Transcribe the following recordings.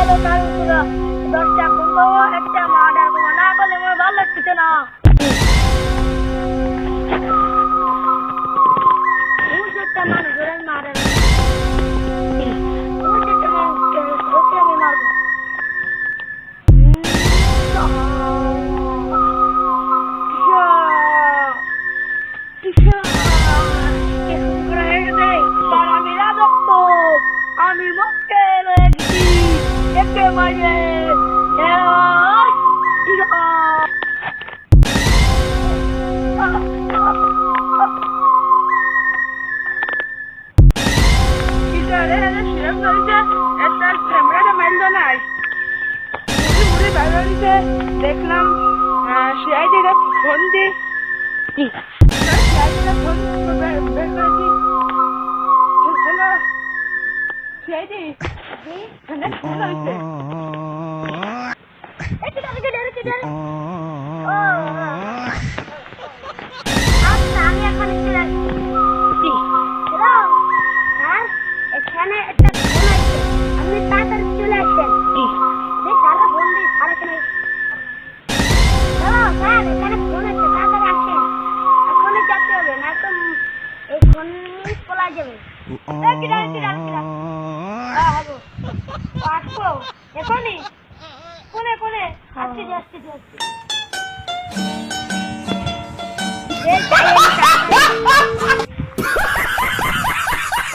এলো তার উপরে 10টা ফোন করবো, একটা মার্ডার করবো, না করলে আমার ভালো লাগছে না। মানুষের মার্ডার মানুষকে আমি মারবো। আমি মক্কে রয়েছি একে মারিয়ে দেখলাম সিআইডিরা ফোন দিয়ে হ্যালো সিআইডি আমি এখন এখানে একটা ফোন আছে, আপনি তাড়াতাড়ি চলে আসেন। তারা বললি সারা কেন এখানে ফোন আছে, তাড়াতাড়ি আসেন, এখনই যেতে হবে, না তো এই ফোন পলা যাবে। এখনই কোনে কোনে আসছি যাচ্ছি যাচ্ছি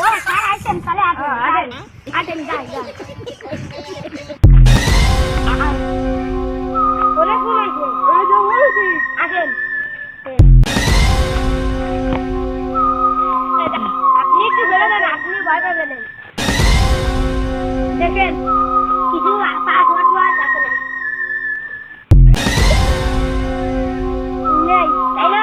ও স্যার আসেন, তাহলে আসেন আসেন যাই যাই কোনে কোনে আসেন। আপনি একটু বেরো দেন, আপনি ভয় পাবেন। দেখেন কিছু পাসওয়ার্ড আছে না নেই, তাই না?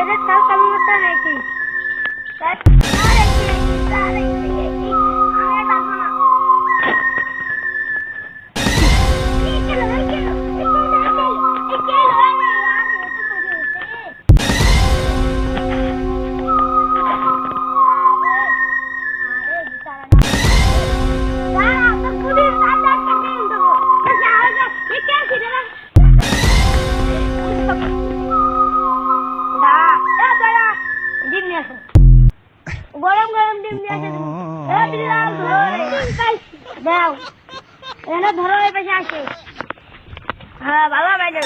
এদের তাল কামিটা নাকি গরম গরম ডিম নিয়ে আসে দাও এখানে ধরো এই পাশে আসে হ্যাঁ ভালো বাইরে